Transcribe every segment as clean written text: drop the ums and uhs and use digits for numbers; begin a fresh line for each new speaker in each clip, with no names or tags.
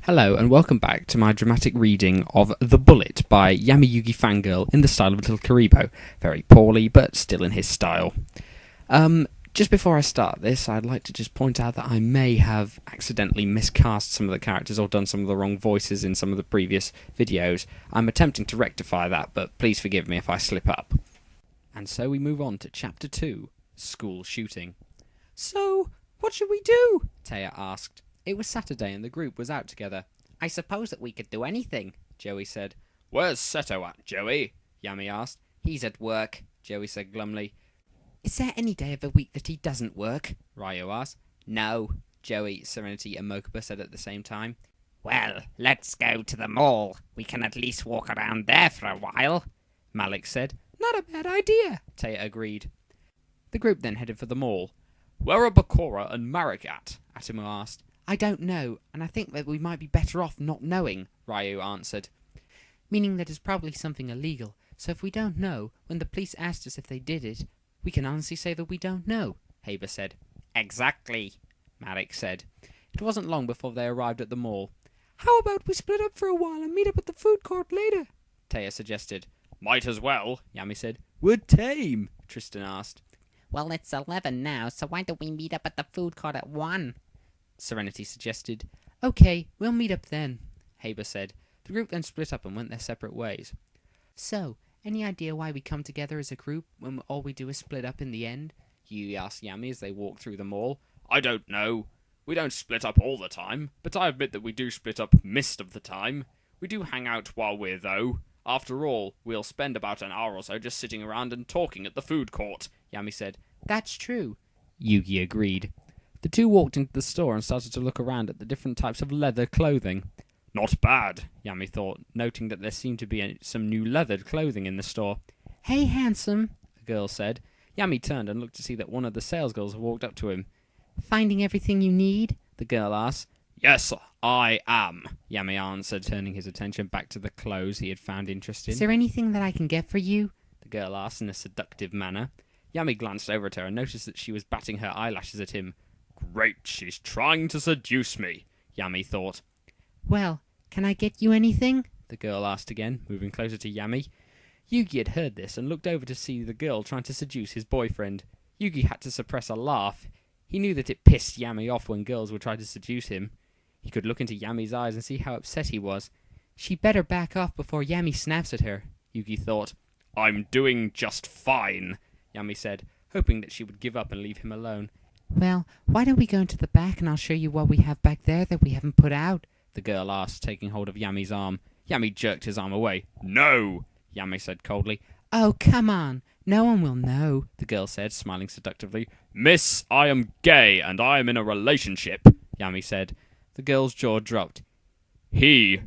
Hello and welcome back to my dramatic reading of The Bullet by Yami Yugi Fangirl in the style of Little Karibo. Very poorly, but still in his style. Just before I start this, I'd like to just point out that I may have accidentally miscast some of the characters or done some of the wrong voices in some of the previous videos. I'm attempting to rectify that, but please forgive me if I slip up. And so we move on to Chapter 2, School Shooting. "So, what should we do?" Taya asked. It was Saturday and the group was out together. "I suppose that we could do anything," Joey said. "Where's Seto at, Joey?" Yami asked. "He's at work," Joey said glumly. "Is there any day of the week that he doesn't work?" Ryo asked. "No," Joey, Serenity and Mokuba said at the same time.
"Well, let's go to the mall. We can at least walk around there for a while,"
Malik said. "Not a bad idea," Taya agreed. The group then headed for the mall. "Where are Bakura and Marek at?" Atomu asked. "I don't know, and I think that we might be better off not knowing," Ryu answered. "Meaning that it's probably something illegal, so if we don't know, when the police asked us if they did it, we can honestly say that we don't know," Haber said.
"Exactly,"
Marek said. It wasn't long before they arrived at the mall. "How about we split up for a while and meet up at the food court later?" Taya suggested. "Might as well," Yami said. "What time?" Tristan asked.
"Well, it's 11 now, so why don't we meet up at the food court at 1?
Serenity suggested. "Okay, we'll meet up then," Haber said. The group then split up and went their separate ways. "So, any idea why we come together as a group when all we do is split up in the end?" Yui asked Yami as they walked through the mall. "I don't know. We don't split up all the time, but I admit that we do split up most of the time. We do hang out while we're though. After all, we'll spend about an hour or so just sitting around and talking at the food court," Yami said. "That's true," Yugi agreed. The two walked into the store and started to look around at the different types of leather clothing. "Not bad," Yami thought, noting that there seemed to be some new leathered clothing in the store. "Hey, handsome," the girl said. Yami turned and looked to see that one of the salesgirls walked up to him. "Finding everything you need?" the girl asked. "Yes, I am," Yami answered, turning his attention back to the clothes he had found interesting. "Is there anything that I can get for you?" the girl asked in a seductive manner. Yami glanced over at her and noticed that she was batting her eyelashes at him. "Great, she's trying to seduce me," Yami thought. "Well, can I get you anything?" the girl asked again, moving closer to Yami. Yugi had heard this and looked over to see the girl trying to seduce his boyfriend. Yugi had to suppress a laugh. He knew that it pissed Yami off when girls would try to seduce him. He could look into Yami's eyes and see how upset he was. She better back off before Yami snaps at her, Yugi thought. "I'm doing just fine," Yami said, hoping that she would give up and leave him alone. "Well, why don't we go into the back and I'll show you what we have back there that we haven't put out?" the girl asked, taking hold of Yami's arm. Yami jerked his arm away. "No," Yami said coldly. "Oh, come on. No one will know," the girl said, smiling seductively. "Miss, I am gay and I am in a relationship," Yami said. The girl's jaw dropped. "He,"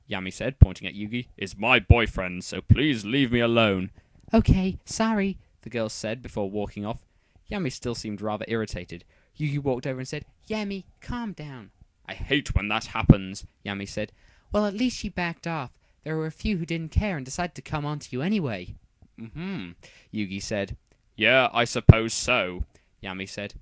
Yami said, pointing at Yugi, "is my boyfriend, so please leave me alone." "Okay, sorry," the girl said before walking off. Yami still seemed rather irritated. Yugi walked over and said, "Yami, calm down." "I hate when that happens," Yami said. "Well, at least she backed off. There were a few who didn't care and decided to come on to you anyway." Yugi said. "Yeah, I suppose so," Yami said.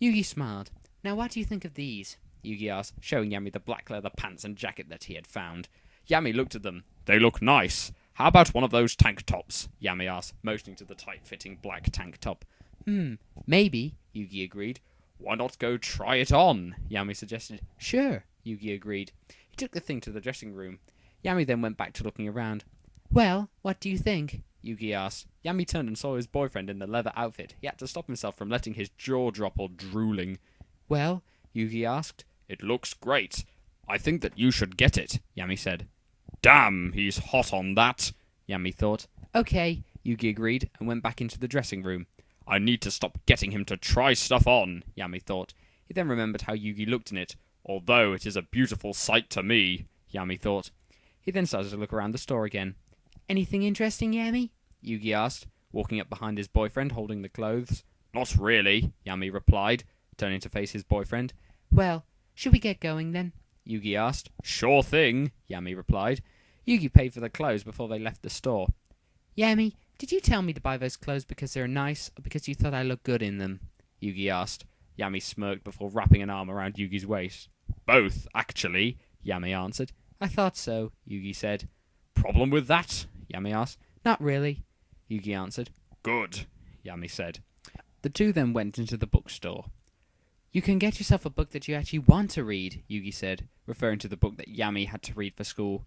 Yugi smiled. "Now what do you think of these?" Yugi asked, showing Yami the black leather pants and jacket that he had found. Yami looked at them. "They look nice. How about one of those tank tops?" Yami asked, motioning to the tight-fitting black tank top. Maybe," Yugi agreed. "Why not go try it on?" Yami suggested. "Sure," Yugi agreed. He took the thing to the dressing room. Yami then went back to looking around. "Well, what do you think?" Yugi asked. Yami turned and saw his boyfriend in the leather outfit. He had to stop himself from letting his jaw drop or drooling. "Well?" Yugi asked. "It looks great. I think that you should get it," Yami said. "Damn, he's hot on that," Yami thought. "Okay," Yugi agreed and went back into the dressing room. "I need to stop getting him to try stuff on," Yami thought. He then remembered how Yugi looked in it. "Although it is a beautiful sight to me," Yami thought. He then started to look around the store again. "Anything interesting, Yami?" Yugi asked, walking up behind his boyfriend, holding the clothes. "Not really," Yami replied, turning to face his boyfriend. "Well, should we get going then?" Yugi asked. "Sure thing," Yami replied. Yugi paid for the clothes before they left the store. "Yami, did you tell me to buy those clothes because they're nice or because you thought I looked good in them?" Yugi asked. Yami smirked before wrapping an arm around Yugi's waist. "Both, actually," Yami answered. I thought so, Yugi said.
Problem with that?
Yami asked. Not really, Yugi answered.
Good, Yami said.
The two then went into the bookstore. You can get yourself a book that you actually want to read, Yugi said, referring to the book that Yami had to read for school.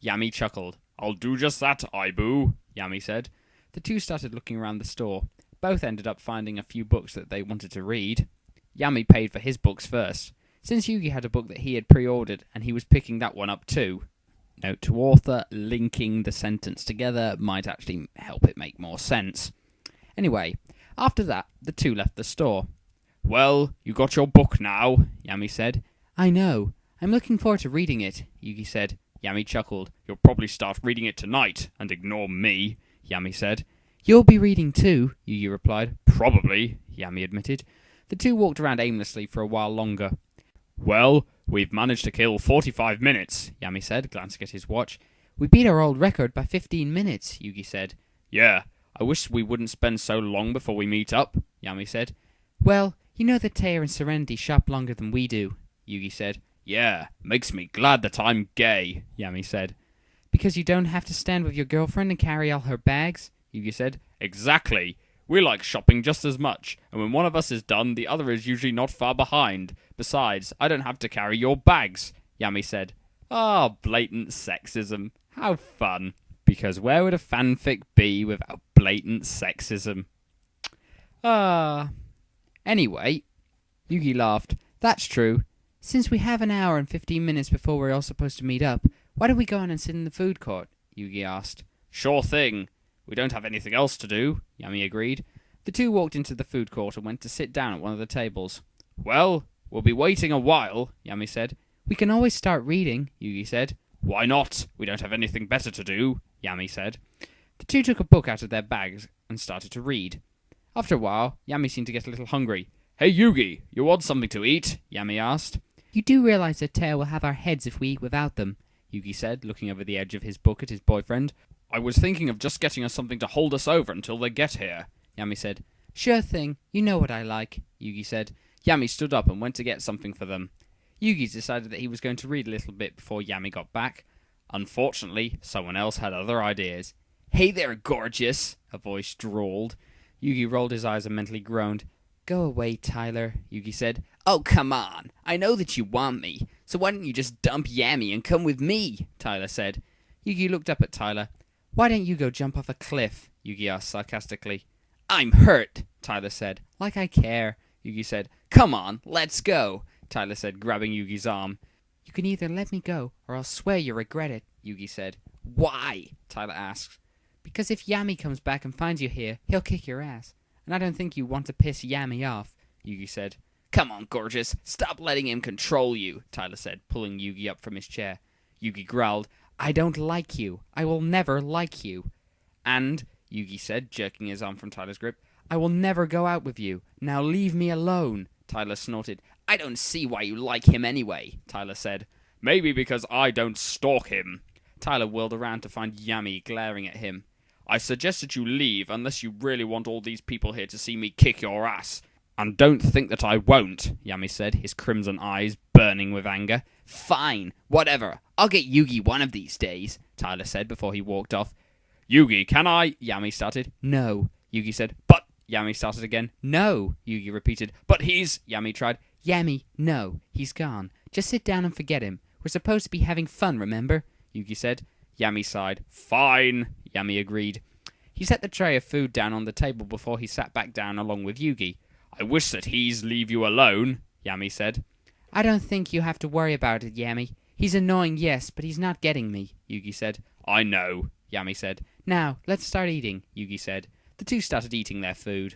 Yami chuckled. I'll do just that, Aibu, Yami said.
The two started looking around the store. Both ended up finding a few books that they wanted to read. Yami paid for his books first, since Yugi had a book that he had pre-ordered and he was picking that one up too. Note to author, linking the sentence together might actually help it make more sense. Anyway, after that, the two left the store.
Well, you got your book now, Yami said.
I know. I'm looking forward to reading it, Yugi said.
Yami chuckled. You'll probably start reading it tonight and ignore me, Yami said.
You'll be reading too, Yugi replied.
Probably, Yami admitted.
The two walked around aimlessly for a while longer.
Well, we've managed to kill 45 minutes, Yami said, glancing at his watch.
We beat our old record by 15 minutes, Yugi said.
Yeah, I wish we wouldn't spend so long before we meet up, Yami said.
Well, you know that Taya and Serenity shop longer than we do, Yugi said.
Yeah, makes me glad that I'm gay, Yami said.
Because you don't have to stand with your girlfriend and carry all her bags, Yugi said.
Exactly. We like shopping just as much, and when one of us is done, the other is usually not far behind. Besides, I don't have to carry your bags, Yami said. Ah, blatant sexism. How fun. Because where would a fanfic be without blatant sexism?
Anyway, Yugi laughed. That's true. Since we have an hour and 15 minutes before we're all supposed to meet up, why don't we go on and sit in the food court? Yugi asked.
Sure thing. We don't have anything else to do, Yami agreed.
The two walked into the food court and went to sit down at one of the tables.
Well, we'll be waiting a while, Yami said.
We can always start reading, Yugi said.
Why not? We don't have anything better to do, Yami said.
The two took a book out of their bags and started to read. After a while, Yami seemed to get a little hungry.
Hey Yugi, you want something to eat? Yami asked.
You do realize that Taya will have our heads if we eat without them, Yugi said, looking over the edge of his book at his boyfriend.
I was thinking of just getting us something to hold us over until they get here,
Yami said. Sure thing, you know what I like, Yugi said. Yami stood up and went to get something for them. Yugi decided that he was going to read a little bit before Yami got back. Unfortunately, someone else had other ideas. Hey there, gorgeous, a voice drawled. Yugi rolled his eyes and mentally groaned. Go away, Tyler, Yugi said.
Oh, come on. I know that you want me, so why don't you just dump Yami and come with me?
Tyler said. Yugi looked up at Tyler. Why don't you go jump off a cliff? Yugi asked sarcastically.
I'm hurt,
Tyler said. Like I care, Yugi said.
Come on, let's go,
Tyler said, grabbing Yugi's arm. You can either let me go, or I'll swear you'll regret it, Yugi said.
Why?
Tyler asked. Because if Yami comes back and finds you here, he'll kick your ass. And I don't think you want to piss Yami off, Yugi said.
Come on, gorgeous. Stop letting him control you,
Tyler said, pulling Yugi up from his chair. Yugi growled, I don't like you. I will never like you. And, Yugi said, jerking his arm from Tyler's grip, I will never go out with you. Now leave me alone, Tyler snorted.
I don't see why you like him anyway, Tyler said.
Maybe because I don't stalk him.
Tyler whirled around to find Yami glaring at him.
I suggest that you leave unless you really want all these people here to see me kick your ass. And don't think that I won't, Yami said, his crimson eyes burning with anger.
Fine, whatever. I'll get Yugi one of these days, Tyler said before he walked off.
Yugi, can I?
Yami started. No, Yugi said.
But,
Yami started again. No, Yugi repeated.
But he's,
Yami tried. Yami, no, he's gone. Just sit down and forget him. We're supposed to be having fun, remember? Yugi said. Yami sighed.
Fine,
Yami agreed. He set the tray of food down on the table before he sat back down along with Yugi.
I wish that he's leave you alone, Yami said.
I don't think you have to worry about it, Yami. He's annoying, yes, but he's not getting me, Yugi said.
I know,
Yami said. Now, let's start eating, Yugi said. The two started eating their food.